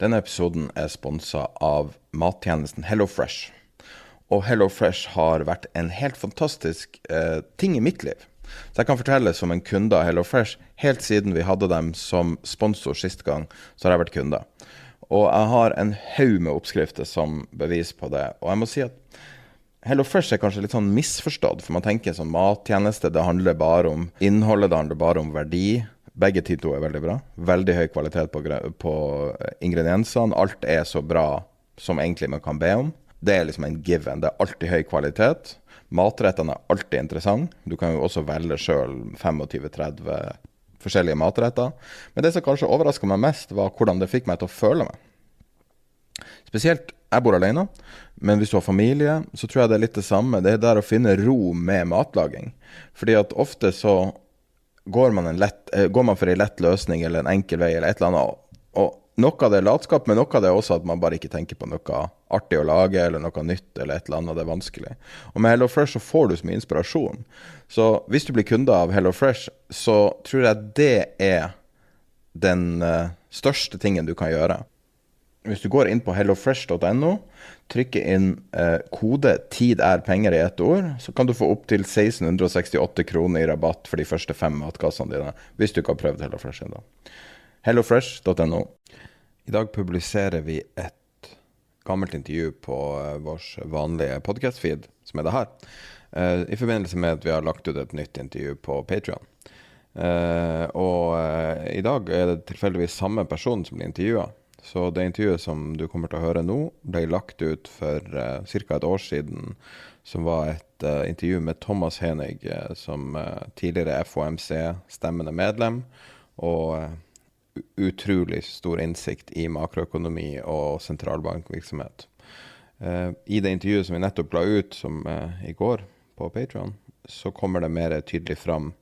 Denne episoden er sponset av mattjenesten HelloFresh. Og HelloFresh har vært en helt fantastisk ting i mitt liv. Så jeg kan fortelle som en kunde av HelloFresh, helt siden vi hadde dem som sponsor siste gang, så har jeg vært kunde. Og jeg har en haug med oppskrifter som bevis på det. Og jeg må si at HelloFresh er kanskje litt sånn misforstått, for man tenker sånn mattjeneste, det handler bare om innholdet, det handler bare om verdi. Begge to er veldig bra. Veldig høy kvalitet på ingrediensene. Alt er så bra som egentlig man kan be om. Det er liksom en given. Det er alltid høy kvalitet. Matrettene er alltid interessant. Du kan jo også velge selv 25-30 forskjellige matretter. Men det som kanskje overrasket meg mest, var hvordan det fikk meg til å føle meg. Spesielt, jeg bor alene, men hvis du har familie, så tror jeg det er litt det samme. Det er der å finne ro med matlaging. Fordi at ofte så går man for en lett løsning eller en enkel vei eller et eller annet, og noe av det er latskap, men noe av det er også at man bare ikke tenker på noe artig å lage eller noe nytt eller et eller annet, det er vanskelig. Og med HelloFresh så får du så mye inspirasjon. Så hvis du blir kunde av HelloFresh, så tror jeg det er den største tingen du kan gjøre. Hvis du går inn på hellofresh.no, trykker inn kode tid er penger i ett ord, så kan du få opp til 1668 kroner i rabatt for de første 5 matkassene dine, hvis du ikke har prøvd HelloFresh enda. hellofresh.no. I dag publiserer vi et gammelt intervju på vår vanlige podcast-feed, som er det her, i forbindelse med at vi har lagt ut et nytt intervju på Patreon. I dag er det tilfeldigvis samme person som blir intervjuet. Så det intervjuet som du kommer til å høre nå, ble lagt ut for cirka et år siden, som var et intervju med Thomas Hoenig, som tidligere FOMC-stemmende medlem, og utrolig stor innsikt i makroøkonomi og sentralbankvirksomhet. I det intervjuet som vi nettopp la ut, som i går på Patreon, så kommer det mer tydelig fram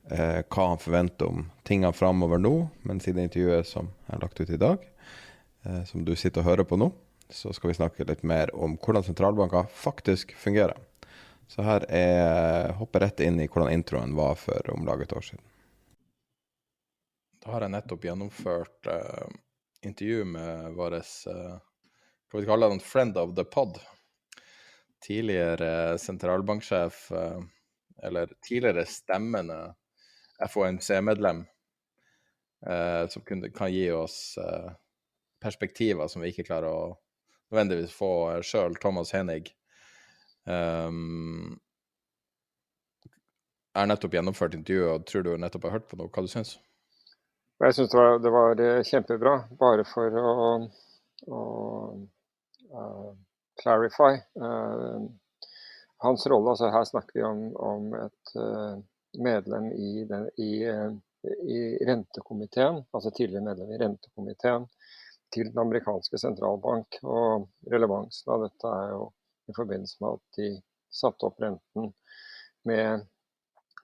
hva han forventer om tingene fremover nå, mens i det intervjuet som er lagt ut i dag, som du sitter og hører på nå, så skal vi snakke litt mer om hvordan sentralbanker faktisk fungerer. Så her hopper rett inn i hvordan introen var for om lag et år siden. Da har jeg nettopp gjennomført intervju med vår, hva vi kaller den, friend of the pod. Tidligere sentralbanksjef, eller tidligere stemmende FOMC-medlem, som kan gi oss perspektiver som vi ikke klarer å nødvendigvis få selv. Thomas Hoenig nettopp gjennomført intervjuet, og tror du nettopp har hørt på noe. Hva du synes? Jeg synes det var kjempebra, bare for å clarify hans rolle. Altså her snakker vi om et medlem i rentekomiteen, altså tidligere medlem i rentekomiteen til den amerikanske sentralbank, og relevansen av dette er jo i forbindelse med at de satte opp renten med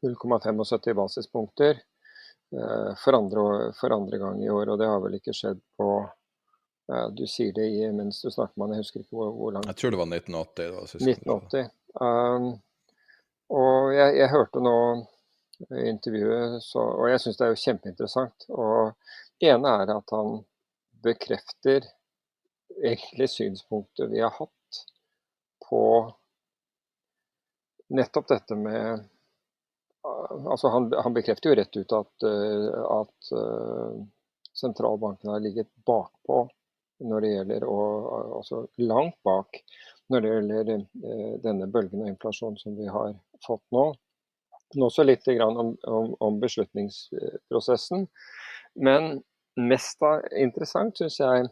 0,75 basispunkter for andre gang i år, og det har vel ikke skjedd på, du sier det mens du snakker med han, jeg husker ikke hvor langt. Jeg tror det var 1980. 1980. Og jeg hørte nå intervjuet, og jeg synes det er jo kjempeinteressant, og ene er at han bekrefter egentlig synspunkter vi har hatt på nettopp dette med, altså han bekrefter jo rett ut at sentralbanken har ligget bakpå når det gjelder, altså langt bak når det gjelder denne bølgen av inflasjon som vi har fått nå. Men også litt grann om beslutningsprosessen, men mest interessant synes jeg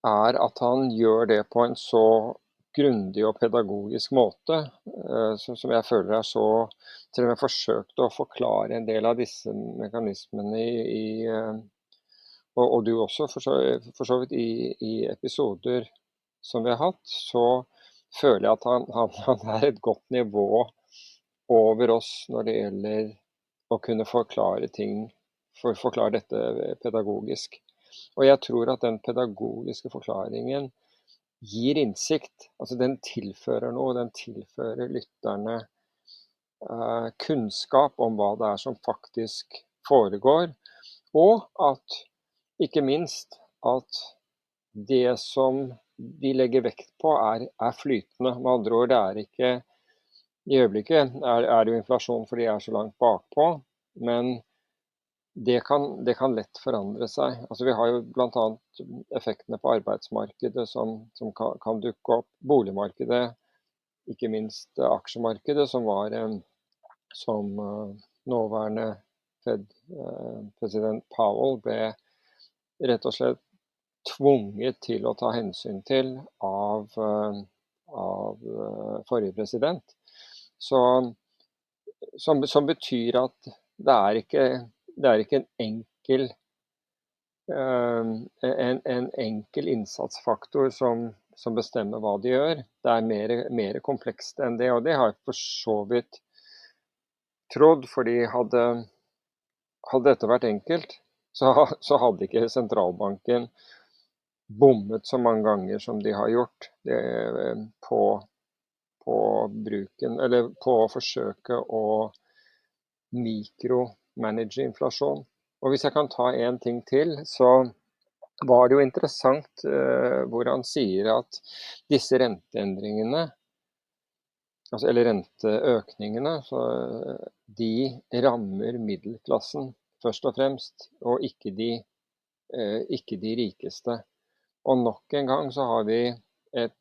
er at han gjør det på en så grundig og pedagogisk måte, som jeg føler så til og med forsøkt å forklare en del av disse mekanismene og du også for så vidt i episoder som vi har hatt, så føler jeg at han er et godt nivå over oss når det gjelder å kunne forklare ting, forklare dette pedagogisk. Og jeg tror at den pedagogiske forklaringen gir innsikt, altså den tilfører noe, den tilfører lytterne kunnskap om hva det er som faktisk foregår, og at ikke minst at det som de legger vekt på er flytende. Med andre ord, det er ikke, i øyeblikket er det jo inflasjon fordi de er så langt bakpå, men det kan lett forandre seg. Altså, vi har jo blant annet effektene på arbeidsmarkedet som kan dukke opp. Boligmarkedet, ikke minst aksjemarkedet, som nåværende Fed-president Powell ble rett og slett tvunget til å ta hensyn til av forrige president. Som betyr at det er ikke en enkel innsatsfaktor som bestemmer hva de gjør. Det er mer komplekst enn det, og det har jeg for så vidt trodd, fordi hadde dette vært enkelt, så hadde ikke sentralbanken bommet så mange ganger som de har gjort på bruken, eller på å forsøke å mikromanage inflasjon. Og hvis jeg kan ta en ting til, så var det jo interessant hvor han sier at disse renteendringene, eller renteøkningene, så de rammer middelklassen først og fremst, og ikke de rikeste. Og nok en gang så har vi et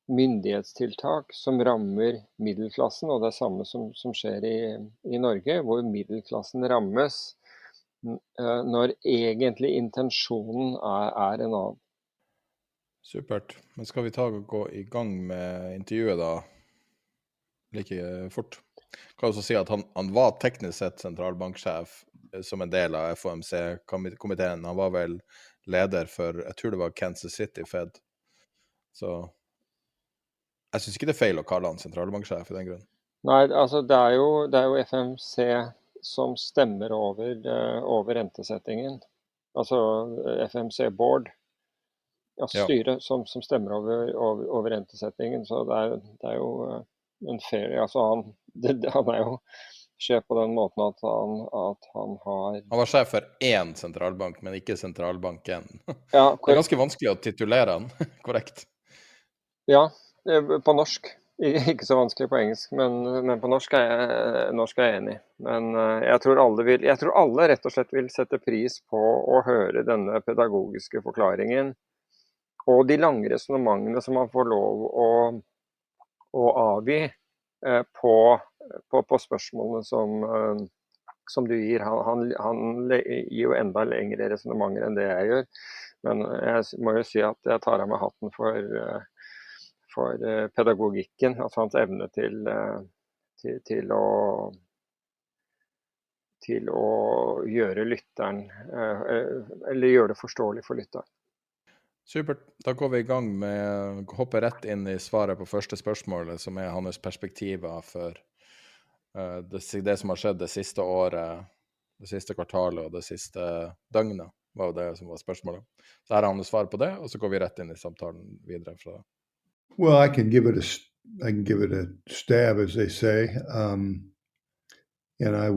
myndighetstiltak som rammer middelklassen, og det er samme som skjer i Norge, hvor middelklassen rammes når egentlig intensjonen er en annen. Supert. Men skal vi gå i gang med intervjuet da, like fort? Jeg kan også si at han var teknisk sett sentralbanksjef som en del av FOMC-komiteen. Han var vel leder for, jeg tror det var Kansas City Fed. Så jeg synes ikke det er feil å kalle han sentralbanksjef i den grunn. Nei, altså det er jo FMC som stemmer over rentesettingen. Altså FMC Board. Styret som stemmer over rentesettingen, så det er jo en fair, altså han er jo sjef på den måten at han har... Han var sjef for én sentralbank, men ikke sentralbanken. Ja, det er ganske vanskelig å titulere han, korrekt? Ja, på norsk. Ikke så vanskelig på engelsk, men på norsk er jeg enig. Men jeg tror alle rett og slett vil sette pris på å høre denne pedagogiske forklaringen, og de lange resonnementene som man får lov å avgi på spørsmålene som du gir. Han gir jo enda lengre resonnementer enn det jeg gjør, men jeg må jo si at jeg tar av meg hatten for pedagogikken, altså hans evne til å gjøre lytteren, eller gjøre det forståelig for lytteren. Supert. Da går vi i gang med å hoppe rett inn i svaret på første spørsmålet, som er hans perspektiver for det som har skjedd det siste året, det siste kvartalet og det siste døgnet, var det som var spørsmålet. Så her har han svar på det, og så går vi rett inn i samtalen videre fra det. Well, I can give it a stab, as they say, and I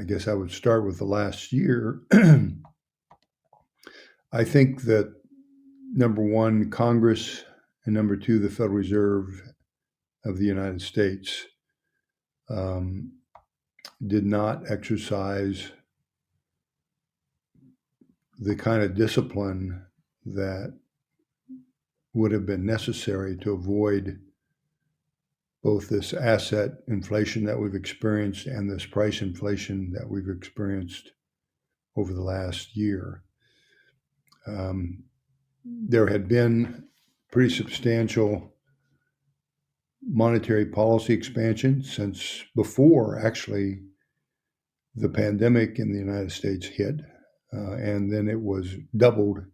guess I would start with the last year. I think that number one, Congress, and number two, the Federal Reserve of the United States did not exercise the kind of discipline that would have been necessary to avoid both this asset inflation that we've experienced and this price inflation that we've experienced over the last year. There had been pretty substantial monetary policy expansion since before, actually, the pandemic in the United States hit, and then it was doubled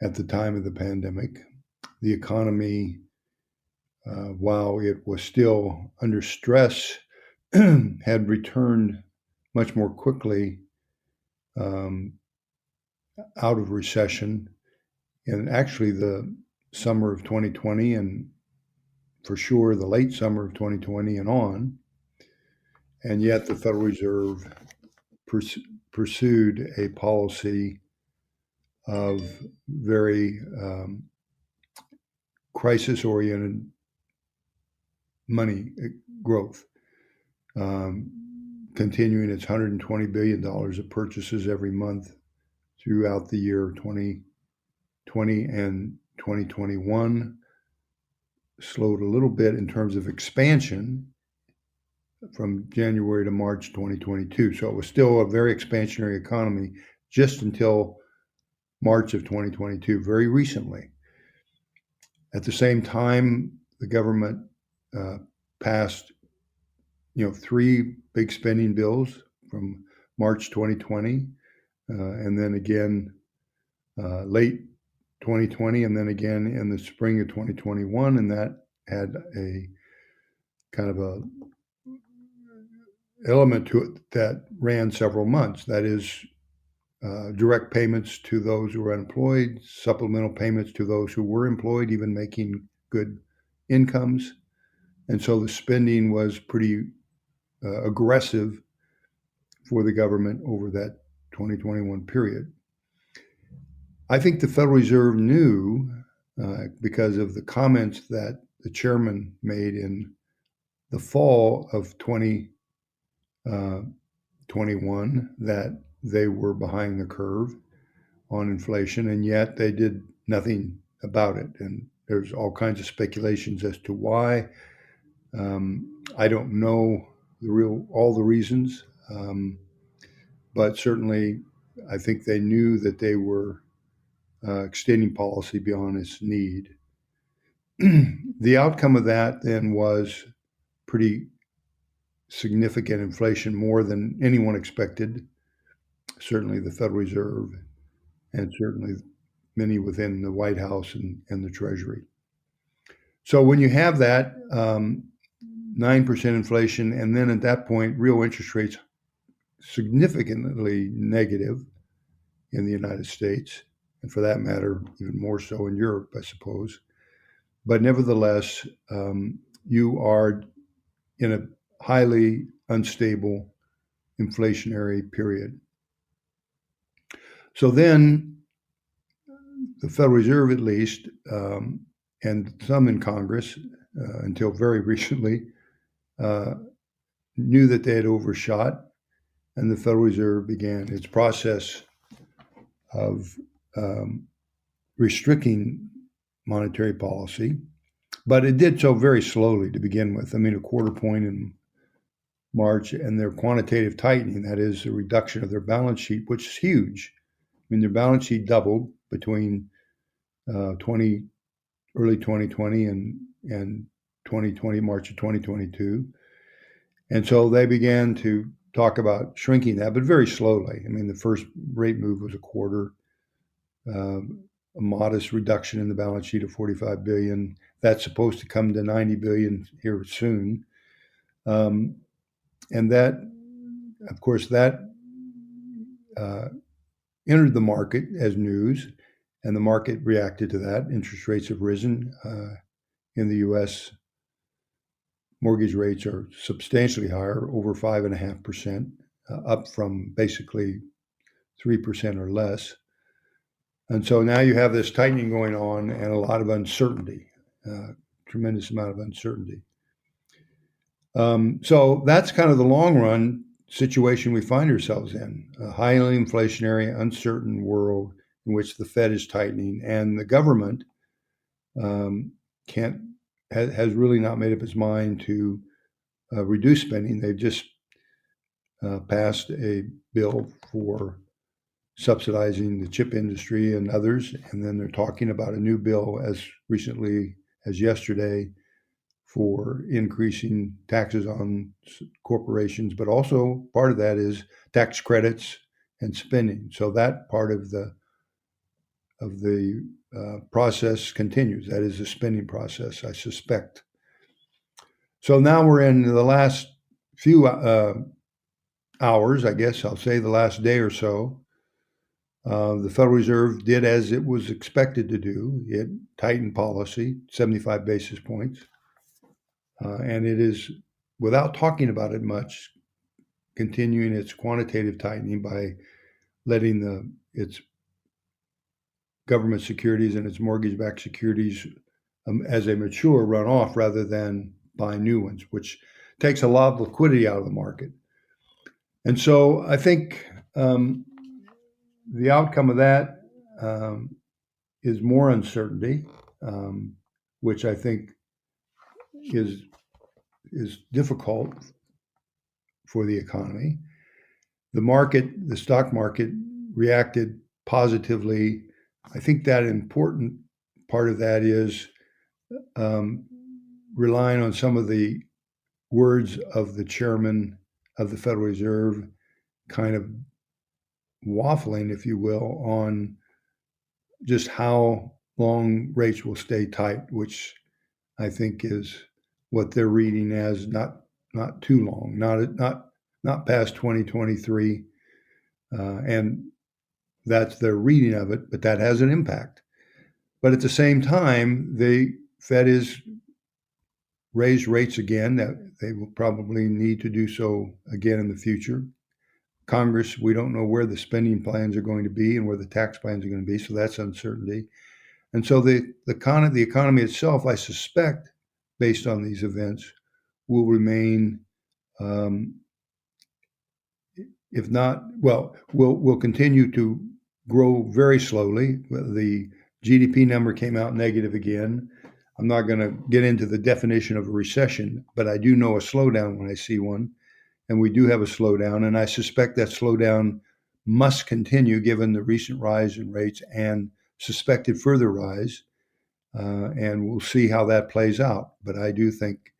at the time of the pandemic. The economy, while it was still under stress, had returned much more quickly out of recession. And actually the summer of 2020, and for sure the late summer of 2020 and on, and yet the Federal Reserve pursued a policy of very crisis-oriented money growth, continuing its $120 billion of purchases every month throughout the year 2020 and 2021. Slowed a little bit in terms of expansion from January to March 2022. So it was still a very expansionary economy just until March of 2022, very recently. At the same time, the government passed, 3 big spending bills from March 2020, and then again late 2020, and then again in the spring of 2021, and that had a kind of a element to it that ran several months. That is, direct payments to those who were unemployed, supplemental payments to those who were employed, even making good incomes. And so the spending was pretty aggressive for the government over that 2021 period. I think the Federal Reserve knew, because of the comments that the chairman made in the fall of 2021, that they were behind the curve on inflation, and yet they did nothing about it. And there's all kinds of speculations as to why. I don't know all the reasons, but certainly I think they knew that they were extending policy beyond its need. The outcome of that then was pretty significant inflation, more than anyone expected, certainly the Federal Reserve, and certainly many within the White House and the Treasury. So when you have that 9% inflation, and then at that point, real interest rates significantly negative in the United States, and for that matter, even more so in Europe, I suppose. But nevertheless, you are in a highly unstable inflationary period. So then the Federal Reserve, at least, and some in Congress, until very recently, knew that they had overshot, and the Federal Reserve began its process of restricting monetary policy. But it did so very slowly to begin with. I mean, a quarter point in March, and their quantitative tightening, that is, a reduction of their balance sheet, which is huge. I mean, their balance sheet doubled between early 2020 and 2020, March of 2022. And so they began to talk about shrinking that, but very slowly. I mean, the first rate move was a quarter, a modest reduction in the balance sheet of $45 billion. That's supposed to come to $90 billion here soon. And that, of course, that entered the market as news, and the market reacted to that. Interest rates have risen. In the U.S., mortgage rates are substantially higher, over 5.5%, up from basically 3% or less. And so now you have this tightening going on and a lot of uncertainty, tremendous amount of uncertainty. So that's kind of the long run situation we find ourselves in, a highly inflationary, uncertain world in which the Fed is tightening, and the government has really not made up its mind to reduce spending. They've just passed a bill for subsidizing the chip industry and others, and then they're talking about a new bill as recently as yesterday for increasing taxes on corporations, but also part of that is tax credits and spending. So that part of the process continues. That is the spending process, I suspect. So now we're in the last few hours, I guess I'll say the last day or so. The Federal Reserve did as it was expected to do. It tightened policy, 75 basis points. And it is, without talking about it much, continuing its quantitative tightening by letting its government securities and its mortgage-backed securities as they mature run off rather than buy new ones, which takes a lot of liquidity out of the market. And so I think the outcome of that is more uncertainty, which I think is difficult for the economy. The stock market reacted positively. I think that important part of that is relying on some of the words of the chairman of the Federal Reserve, kind of waffling, if you will, on just how long rates will stay tight, which I think is what they're reading as not too long, not past 2023, and that's their reading of it. But that has an impact. But at the same time, the Fed is raised rates again. That they will probably need to do so again in the future. Congress, we don't know where the spending plans are going to be and where the tax plans are going to be, so that's uncertainty. And so the economy itself, I suspect, based on these events, will remain, if not, well, will continue to grow very slowly. The GDP number came out negative again. I'm not going to get into the definition of a recession, but I do know a slowdown when I see one. And we do have a slowdown, and I suspect that slowdown must continue given the recent rise in rates and suspected further rise. And we'll see how that plays out. But I do think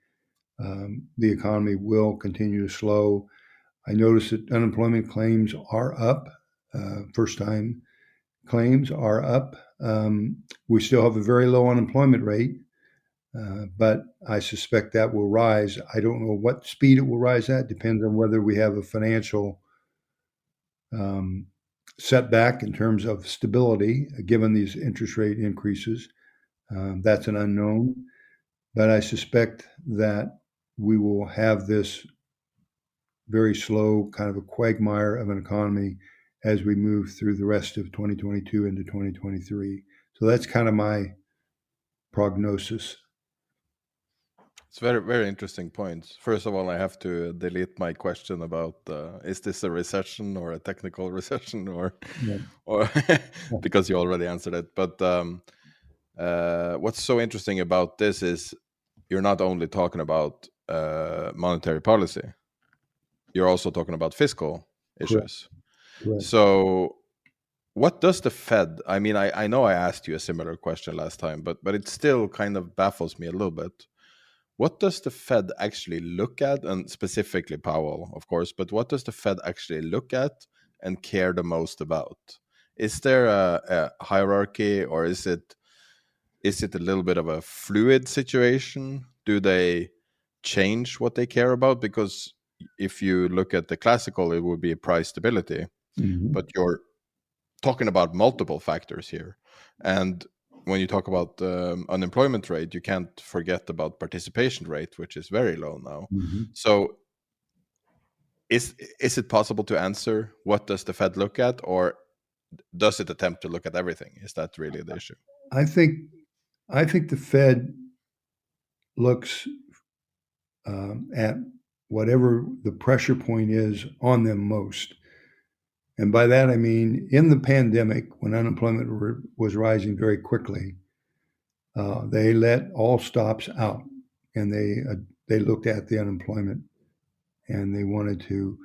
the economy will continue to slow. I notice that unemployment claims are up. First-time claims are up. We still have a very low unemployment rate, but I suspect that will rise. I don't know what speed it will rise at. Depends on whether we have a financial setback in terms of stability, given these interest rate increases. That's an unknown. But I suspect that we will have this very slow kind of a quagmire of an economy as we move through the rest of 2022 into 2023. So that's kind of my prognosis. It's very, very interesting points. First of all, I have to delete my question about is this a recession or a technical recession or because you already answered it. But what's so interesting about this is you're not only talking about monetary policy, you're also talking about fiscal issues. Correct. So what does the Fed, I mean, I know I asked you a similar question last time, but it still kind of baffles me a little bit. What does the Fed actually look at, and specifically Powell, of course, but what does the Fed actually look at and care the most about? Is there a hierarchy, or is it a little bit of a fluid situation? Do they change what they care about? Because if you look at the classical, it would be price stability, but you're talking about multiple factors here. And when you talk about unemployment rate, you can't forget about participation rate, which is very low now. So is it possible to answer what does the Fed look at, or does it attempt to look at everything? Is that really the issue? I think the Fed looks at whatever the pressure point is on them most. And by that, I mean, in the pandemic, when unemployment was rising very quickly, they let all stops out, and they looked at the unemployment, and they wanted to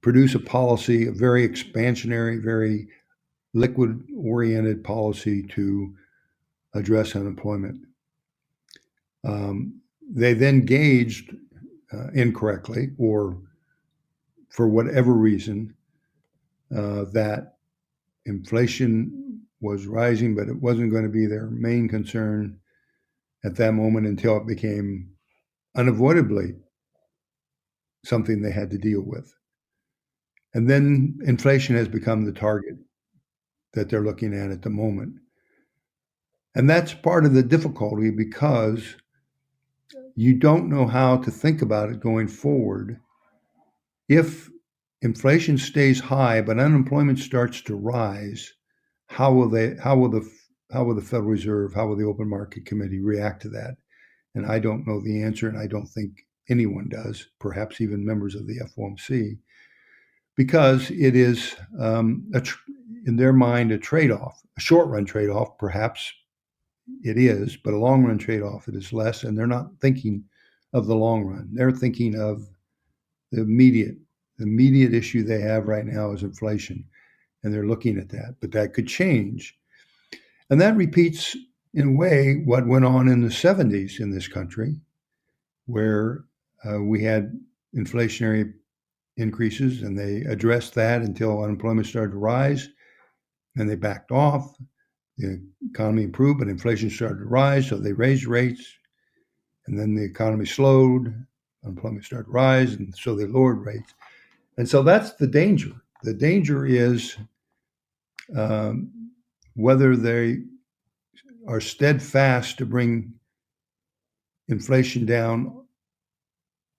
produce a policy, a very expansionary, very liquid-oriented policy to address unemployment. They then gauged incorrectly, or for whatever reason, that inflation was rising, but it wasn't going to be their main concern at that moment until it became unavoidably something they had to deal with. And then inflation has become the target that they're looking at the moment. And that's part of the difficulty, because you don't know how to think about it going forward. If inflation stays high, but unemployment starts to rise, how will the Federal Reserve, how will the Open Market Committee react to that? And I don't know the answer, and I don't think anyone does, perhaps even members of the FOMC, because it is, in their mind, a trade-off, a short-run trade-off, perhaps it is, but a long-run trade-off, it is less, and they're not thinking of the long run. They're thinking of the immediate issue they have right now is inflation, and they're looking at that, but that could change. And that repeats, in a way, what went on in the 70s in this country, where we had inflationary increases, and they addressed that until unemployment started to rise, and they backed off. The economy improved, but inflation started to rise, so they raised rates, and then the economy slowed, unemployment started to rise, and so they lowered rates. And so that's the danger. The danger is whether they are steadfast to bring inflation down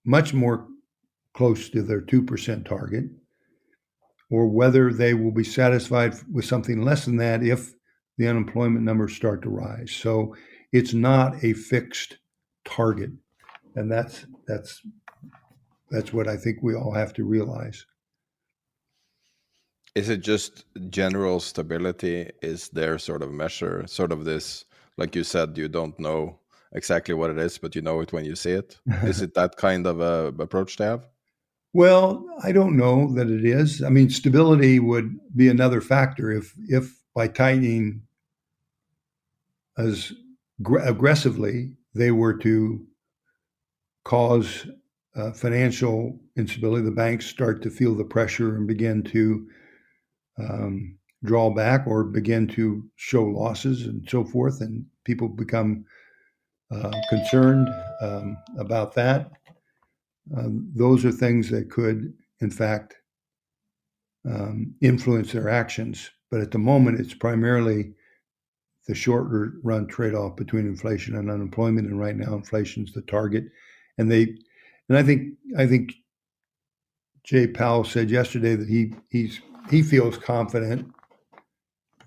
much more close to their 2% target, or whether they will be satisfied with something less than that if the unemployment numbers start to rise. So it's not a fixed target, and that's what I think we all have to realize. Is it just general stability is their sort of measure, sort of this, like you said, you don't know exactly what it is, but you know it when you see it? Is it that kind of a approach they have? Well, I don't know that it is. I mean, stability would be another factor if by tightening as aggressively they were to cause financial instability, the banks start to feel the pressure and begin to draw back or begin to show losses and so forth, and people become concerned about that. Those are things that could, in fact, influence their actions. But at the moment, it's primarily the shorter run trade-off between inflation and unemployment. And right now, inflation's the target. And I think Jay Powell said yesterday that he feels confident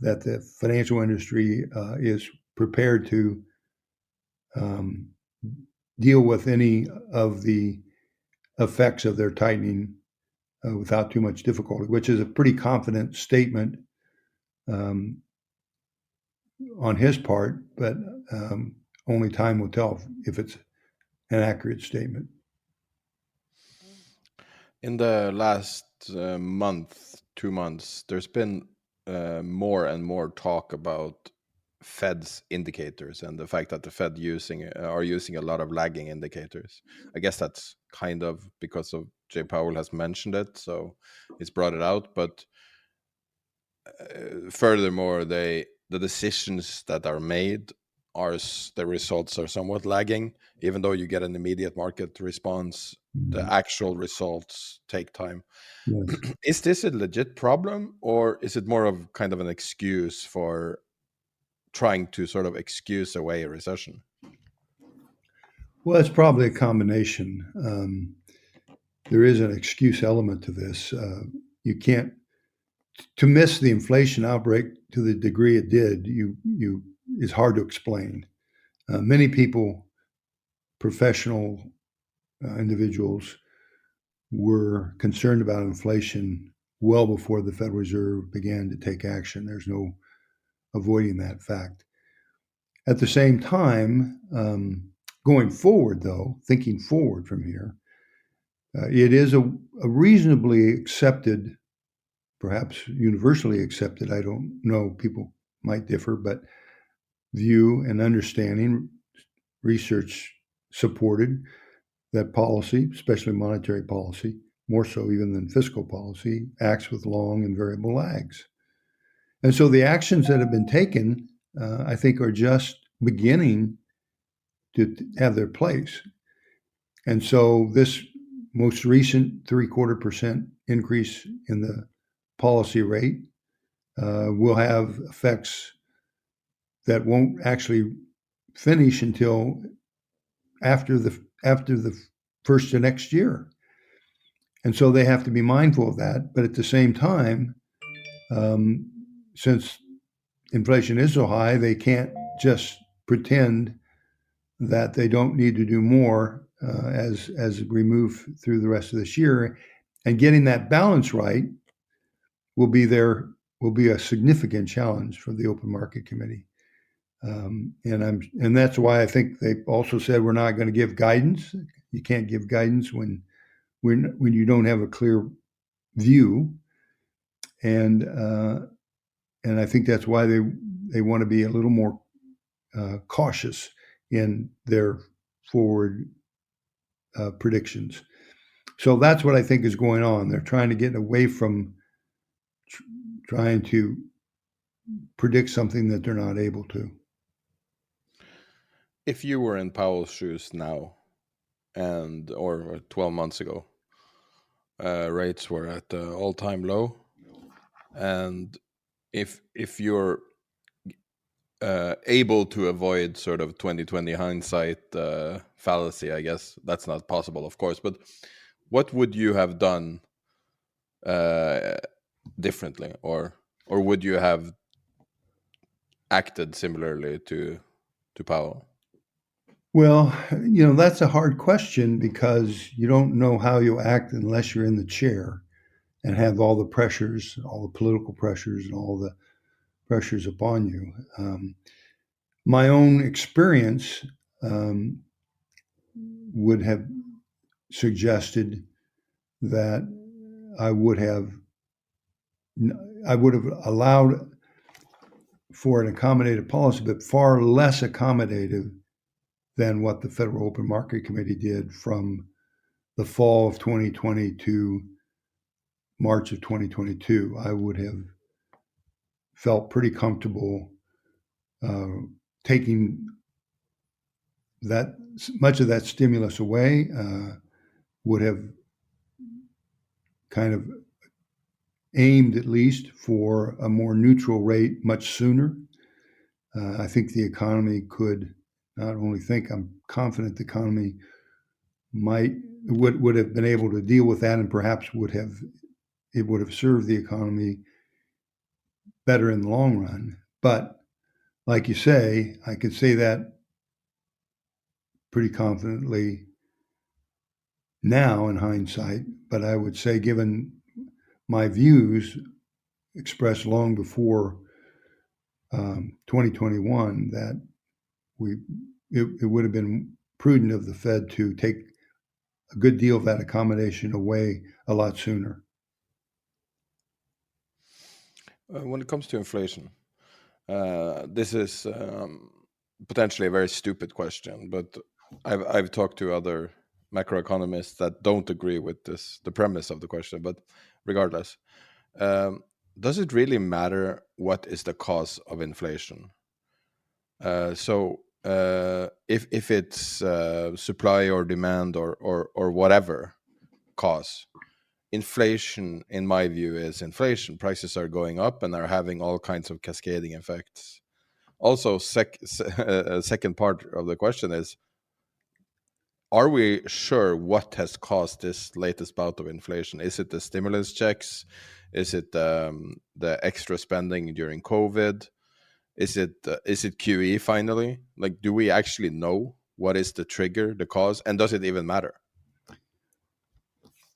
that the financial industry is prepared to deal with any of the effects of their tightening without too much difficulty, which is a pretty confident statement on his part, but only time will tell if it's an accurate statement. In the last month, 2 months, there's been more and more talk about Fed's indicators and the fact that the Fed are using a lot of lagging indicators. I guess that's kind of because of Jay Powell has mentioned it, so he's brought it out. But furthermore, the decisions that are made the results are somewhat lagging, even though you get an immediate market response. The actual results take time. Yes. Is this a legit problem, or is it more of kind of an excuse for trying to sort of excuse away a recession? Well, it's probably a combination. There is an excuse element to this. You can't, to miss the inflation outbreak to the degree it did, is hard to explain. Many people, professional individuals, were concerned about inflation well before the Federal Reserve began to take action. There's no avoiding that fact. At the same time, going forward, though, thinking forward from here, it is a reasonably accepted, perhaps universally accepted, I don't know, people might differ, but view and understanding, research supported, that policy, especially monetary policy, more so even than fiscal policy, acts with long and variable lags. And so the actions that have been taken, I think, are just beginning to have their place. And so this most recent 0.75% increase in the policy rate will have effects that won't actually finish until after the first of next year. And so they have to be mindful of that. But at the same time, since inflation is so high, they can't just pretend that they don't need to do more as we move through the rest of this year. And getting that balance right will be a significant challenge for the Open Market Committee. And that's why I think they also said we're not going to give guidance. You can't give guidance when you don't have a clear view. And I think that's why they want to be a little more cautious in their forward predictions. So that's what I think is going on. They're trying to get away from trying to predict something that they're not able to. If you were in Powell's shoes now, or 12 months ago, rates were at the all-time low, and if you're able to avoid sort of 2020 hindsight fallacy, I guess that's not possible, of course, but what would you have done differently, or would you have acted similarly to Powell? Well, that's a hard question because you don't know how you'll act unless you're in the chair and have all the pressures, all the political pressures and all the pressures upon you. My own experience would have suggested that I would have allowed for an accommodative policy, but far less accommodative than what the Federal Open Market Committee did from the fall of 2020 to March of 2022. I would have felt pretty comfortable taking that much of that stimulus away, would have kind of aimed at least for a more neutral rate much sooner. I think the economy could not only think, I'm confident the economy would have been able to deal with that, and perhaps it would have served the economy better in the long run. But like you say, I could say that pretty confidently now in hindsight, but I would say, given my views expressed long before 2021, that it would have been prudent of the Fed to take a good deal of that accommodation away a lot sooner. When it comes to inflation, this is potentially a very stupid question, but I've talked to other macroeconomists that don't agree with the premise of the question. But regardless, does it really matter what is the cause of inflation? So if it's supply or demand or whatever cause, inflation, in my view, is inflation. Prices are going up and are having all kinds of cascading effects. Also, second part of the question is, are we sure what has caused this latest bout of inflation? Is it the stimulus checks? Is it the extra spending during COVID? Is it QE finally? Like, do we actually know what is the trigger, the cause, and does it even matter?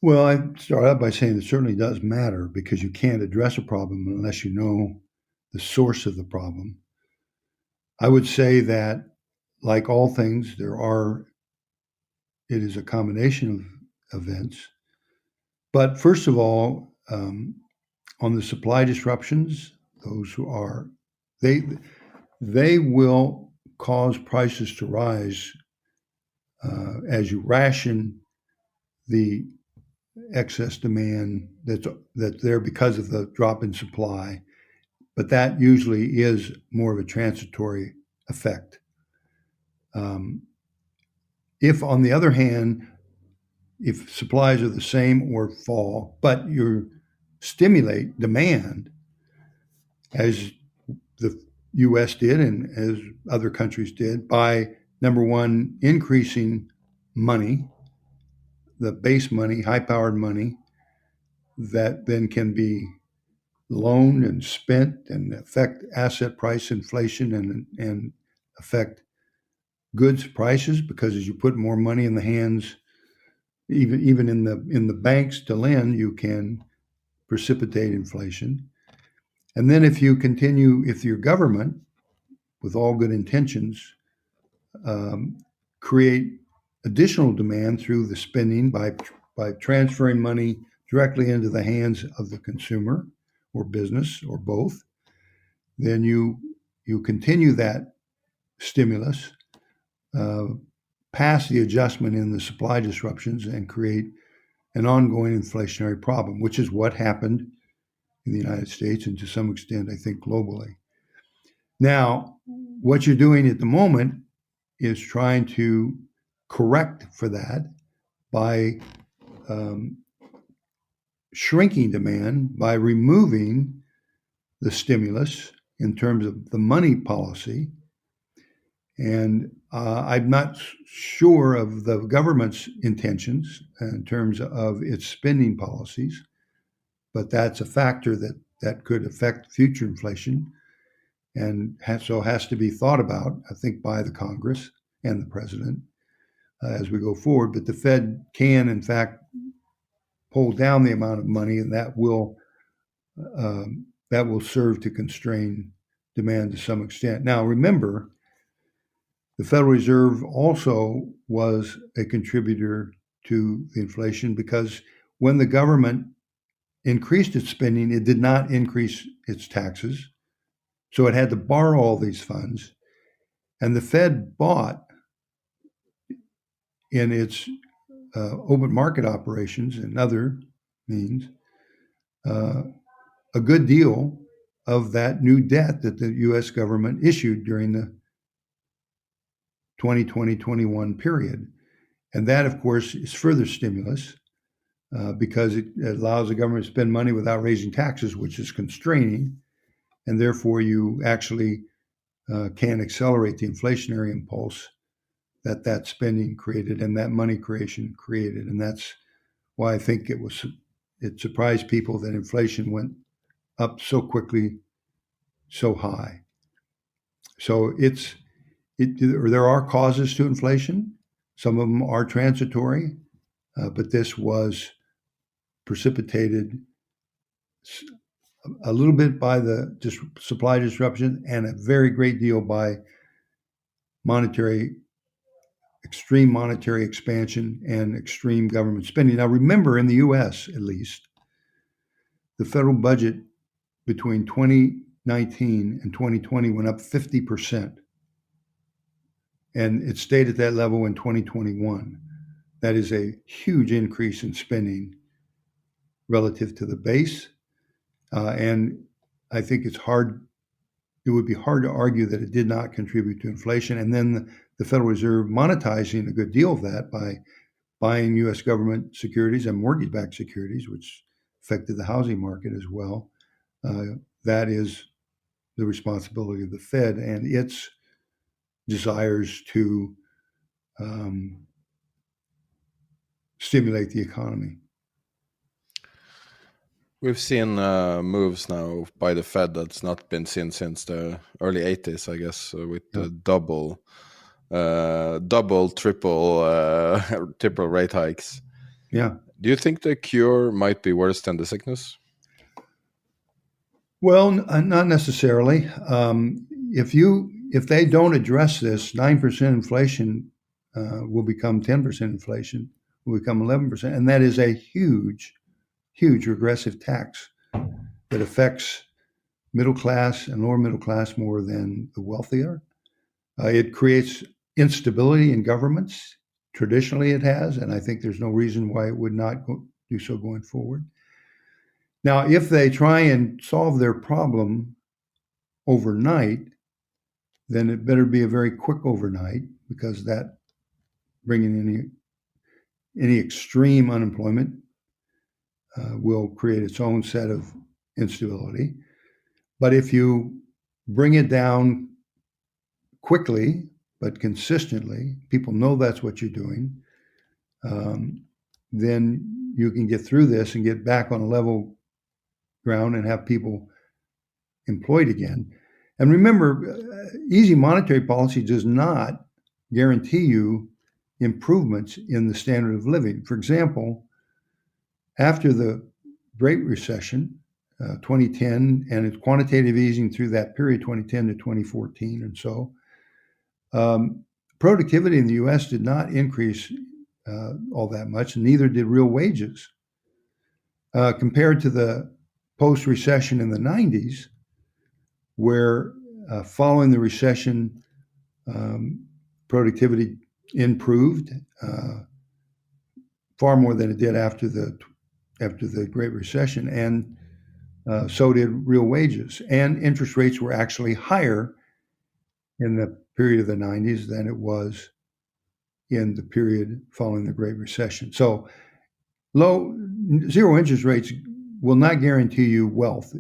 Well, I start out by saying it certainly does matter, because you can't address a problem unless you know the source of the problem. I would say that, like all things, it is a combination of events. But first of all, on the supply disruptions, those who are, they will cause prices to rise as you ration the excess demand that's there because of the drop in supply. But that usually is more of a transitory effect. If, on the other hand, if supplies are the same or fall, but you stimulate demand, as the U.S. did and as other countries did, by, number one, increasing money, the base money, high-powered money, that then can be loaned and spent and affect asset price inflation and affect goods prices, because as you put more money in the hands, even in the banks to lend, you can precipitate inflation. And then if your government, with all good intentions, create additional demand through the spending by transferring money directly into the hands of the consumer or business or both, then you continue that stimulus past the adjustment in the supply disruptions and create an ongoing inflationary problem, which is what happened in the United States and to some extent, I think, globally. Now, what you're doing at the moment is trying to correct for that by shrinking demand, by removing the stimulus in terms of the money policy. And I'm not sure of the government's intentions in terms of its spending policies, but that's a factor that could affect future inflation and so has to be thought about, I think, by the Congress and the president as we go forward. But the Fed can, in fact, pull down the amount of money, and that will serve to constrain demand to some extent. Now, remember, the Federal Reserve also was a contributor to the inflation because when the government increased its spending, it did not increase its taxes. So it had to borrow all these funds. And the Fed bought in its open market operations and other means a good deal of that new debt that the U.S. government issued during the 2020-21 period. And that, of course, is further stimulus because it allows the government to spend money without raising taxes, which is constraining. And therefore, you actually can accelerate the inflationary impulse that spending created and that money creation created. And that's why I think it surprised people that inflation went up so quickly, so high. So there are causes to inflation. Some of them are transitory, but this was precipitated a little bit by the supply disruption and a very great deal by extreme monetary expansion and extreme government spending. Now, remember, in the U.S., at least, the federal budget between 2019 and 2020 went up 50%. And it stayed at that level in 2021. That is a huge increase in spending relative to the base. And I think it would be hard to argue that it did not contribute to inflation. And then the Federal Reserve monetizing a good deal of that by buying U.S. government securities and mortgage-backed securities, which affected the housing market as well. That is the responsibility of the Fed and its desires to stimulate the economy. We've seen moves now by the Fed that's not been seen since the early 80s, I guess, with the double, triple rate hikes. Yeah. Do you think the cure might be worse than the sickness? Well, not necessarily. If they don't address this, 9% inflation will become 10% inflation, will become 11%, and that is a huge regressive tax that affects middle class and lower middle class more than the wealthier. It creates instability in governments. Traditionally it has, and I think there's no reason why it would not do so going forward. Now, if they try and solve their problem overnight, then it better be a very quick overnight, because that bringing any extreme unemployment will create its own set of instability. But if you bring it down quickly but consistently, people know that's what you're doing, then you can get through this and get back on a level ground and have people employed again. And remember, easy monetary policy does not guarantee you improvements in the standard of living. For example, after the Great Recession, 2010, and it's quantitative easing through that period, 2010 to 2014 and so, productivity in the U.S. did not increase all that much, and neither did real wages. Compared to the post-recession in the 90s, where following the recession, productivity improved far more than it did after the Great Recession, and so did real wages. And interest rates were actually higher in the period of the 90s than it was in the period following the Great Recession. So zero interest rates will not guarantee you wealth.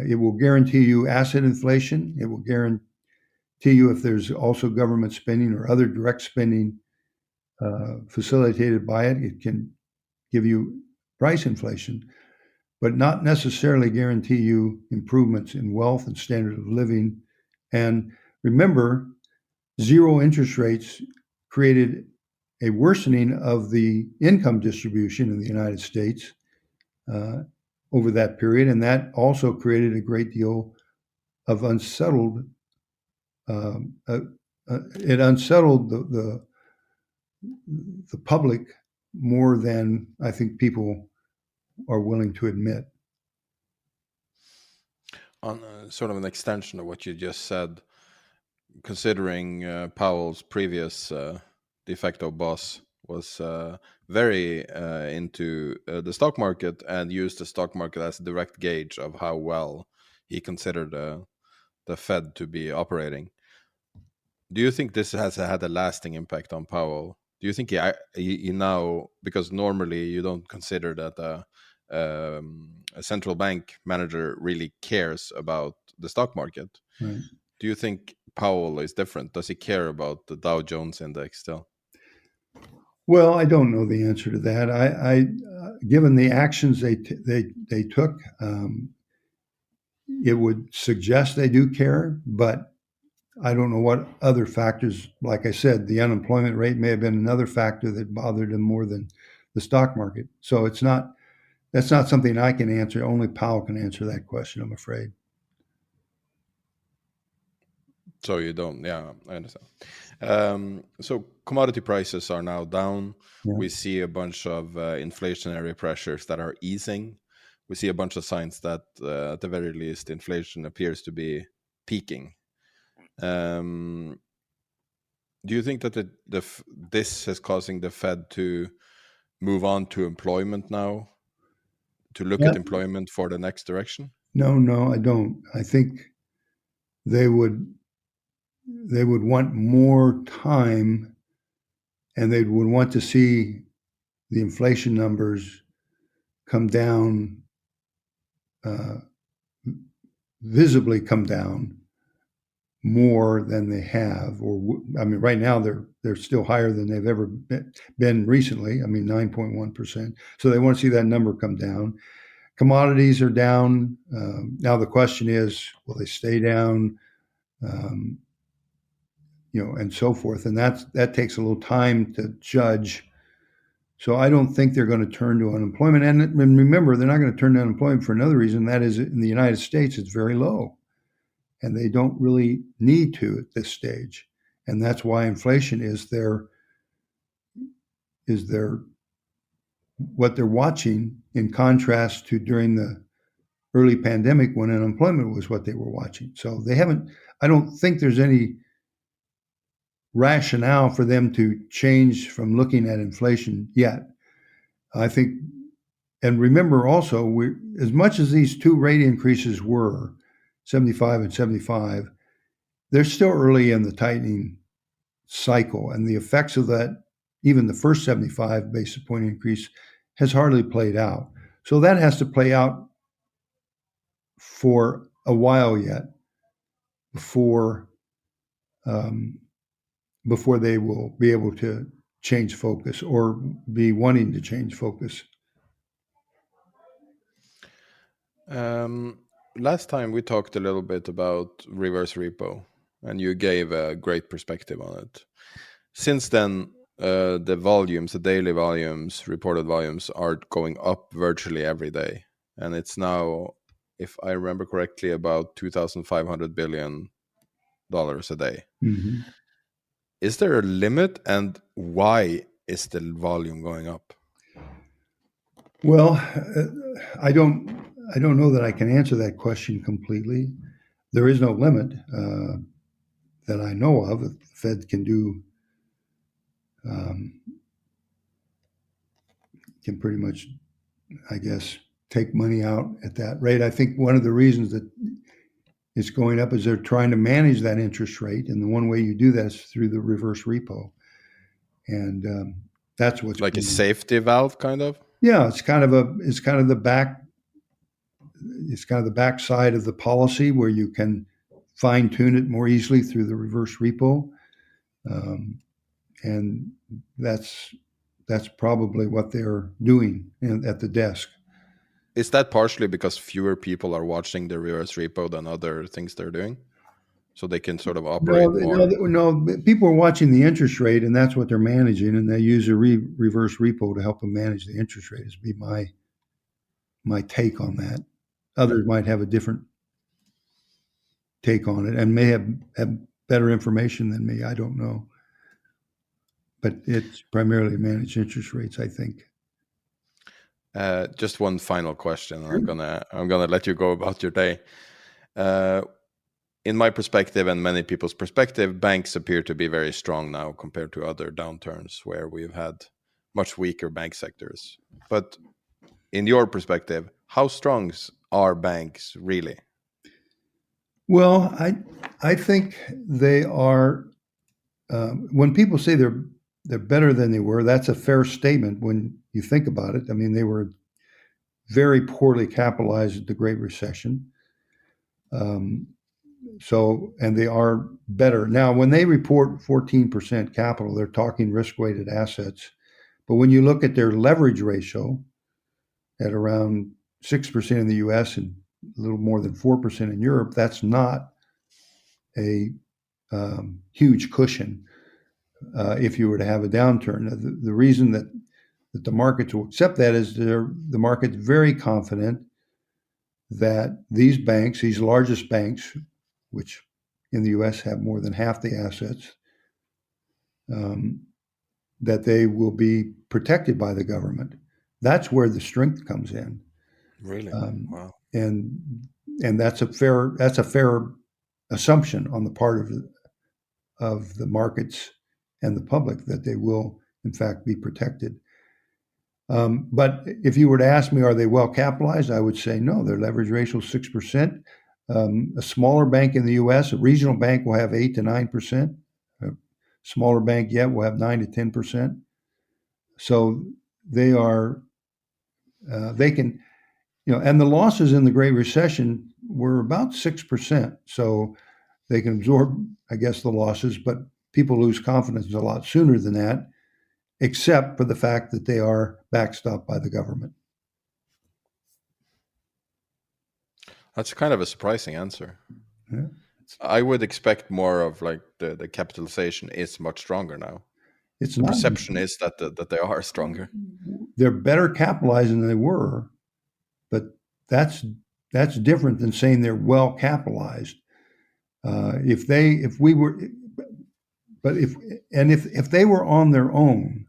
It will guarantee you asset inflation. It will guarantee you if there's also government spending or other direct spending facilitated by it. It can give you price inflation, but not necessarily guarantee you improvements in wealth and standard of living. And remember, zero interest rates created a worsening of the income distribution in the United States over that period, and that also created a great deal of unsettled. It unsettled the public more than I think people are willing to admit. On sort of an extension of what you just said, considering Powell's previous de facto boss was very into the stock market and used the stock market as a direct gauge of how well he considered the Fed to be operating. Do you think this has had a lasting impact on Powell? Do you think he now, because normally you don't consider that a central bank manager really cares about the stock market? Right. Do you think Powell is different? Does he care about the Dow Jones index still? Well, I don't know the answer to that. I given the actions they took, it would suggest they do care, but I don't know what other factors. Like I said, the unemployment rate may have been another factor that bothered him more than the stock market. So that's not something I can answer. Only Powell can answer that question, I'm afraid. So you don't, yeah, I understand. So commodity prices are now down. Yeah. We see a bunch of inflationary pressures that are easing. We see a bunch of signs that, at the very least, inflation appears to be peaking. Do you think that this is causing the Fed to move on to employment now, to look at employment for the next direction? No, I don't. I think they would want more time, and they would want to see the inflation numbers come down, visibly come down more than they have. I mean, right now they're still higher than they've ever been recently. I mean, 9.1%. So they want to see that number come down. Commodities are down. Now the question is, will they stay down? And so forth. And that takes a little time to judge. So I don't think they're going to turn to unemployment. And remember, they're not going to turn to unemployment for another reason. That is, in the United States, it's very low. And they don't really need to at this stage. And that's why inflation is what they're watching, in contrast to during the early pandemic when unemployment was what they were watching. So I don't think there's any rationale for them to change from looking at inflation yet. I think, and remember also, as much as these two rate increases were 75 and 75, they're still early in the tightening cycle, and the effects of that, even the first 75 basis point increase, has hardly played out. So that has to play out for a while yet before they will be able to change focus or be wanting to change focus. Last time we talked a little bit about reverse repo, and you gave a great perspective on it. Since then, the volumes, the daily volumes, reported volumes, are going up virtually every day, and it's now, if I remember correctly, about $2,500 billion a day. Mm-hmm. Is there a limit, and why is the volume going up? Well, I don't know that I can answer that question completely. There is no limit that I know of. The Fed can do can pretty much, I guess, take money out at that rate. I think one of the reasons that it's going up is they're trying to manage that interest rate, and the one way you do that is through the reverse repo, and that's what's like a safety valve, kind of. Yeah, it's kind of the back side of the policy where you can fine tune it more easily through the reverse repo, and that's probably what they're doing at the desk. Is that partially because fewer people are watching the reverse repo than other things they're doing? So they can sort of operate more? No, people are watching the interest rate, and that's what they're managing, and they use a reverse repo to help them manage the interest rate. Is be my take on that. Others might have a different take on it and may have better information than me. I don't know. But it's primarily managed interest rates, I think. Just one final question. Sure. I'm gonna let you go about your day. In my perspective and many people's perspective, banks appear to be very strong now compared to other downturns where we've had much weaker bank sectors. But in your perspective, how strong are banks really? Well, I think they are. When people say they're better than they were, that's a fair statement when you think about it. I mean, they were very poorly capitalized at the Great Recession. And they are better. Now, when they report 14% capital, they're talking risk-weighted assets. But when you look at their leverage ratio at around 6% in the US and a little more than 4% in Europe, that's not a huge cushion if you were to have a downturn. The reason that the markets will accept that is the market's very confident that these banks, these largest banks, which in the US have more than half the assets, that they will be protected by the government. That's where the strength comes in. Really? Wow. And that's a fair assumption on the part of the markets and the public that they will in fact be protected. But if you were to ask me, are they well capitalized? I would say no. Their leverage ratio is 6%. A smaller bank in the U.S., a regional bank, will have 8 to 9%. A smaller bank yet will have 9 to 10%. So they are, they can, and the losses in the Great Recession were about 6%. So they can absorb, I guess, the losses, but people lose confidence a lot sooner than that, except for the fact that they are backstopped by the government. That's kind of a surprising answer. Yeah. I would expect more of like the capitalization is much stronger now. It's the not. Perception is that they are stronger. They're better capitalized than they were, but that's different than saying they're well capitalized. If they were on their own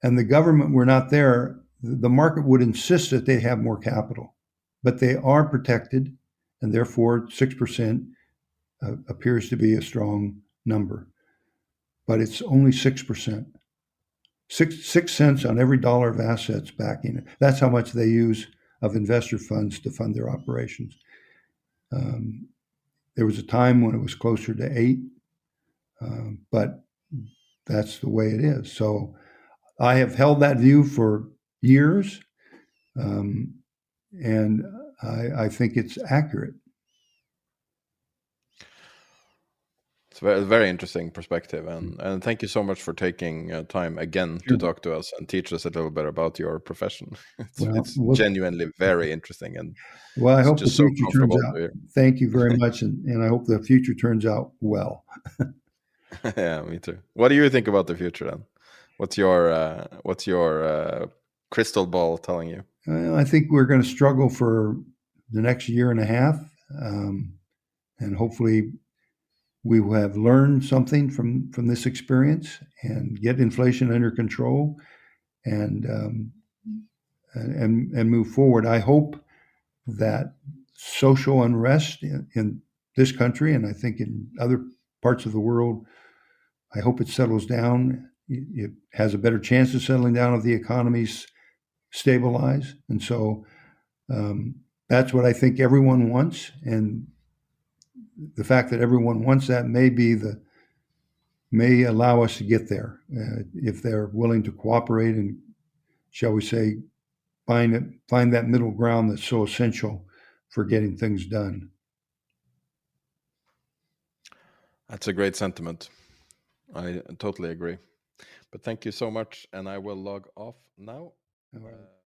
and the government were not there, the market would insist that they have more capital. But they are protected, and therefore 6% appears to be a strong number. But it's only 6%. 6 cents on every dollar of assets backing it. That's how much they use of investor funds to fund their operations. There was a time when it was closer to 8, but that's the way it is. So I have held that view for years, and I think it's accurate. It's very, very interesting perspective, and thank you so much for taking time again to talk to us and teach us a little bit about your profession. It's genuinely very interesting, and I hope the just so future turns comfortable out. to hear. Thank you very much, and I hope the future turns out well. Yeah, me too. What do you think about the future then? What's your crystal ball telling you? I think we're going to struggle for the next year and a half, and hopefully we will have learned something from this experience and get inflation under control and move forward. I hope that social unrest in this country, and I think in other parts of the world, I hope it settles down. It has a better chance of settling down if the economies stabilize. And so that's what I think everyone wants. And the fact that everyone wants that may allow us to get there if they're willing to cooperate and, shall we say, find that middle ground that's so essential for getting things done. That's a great sentiment. I totally agree. But thank you so much, and I will log off now.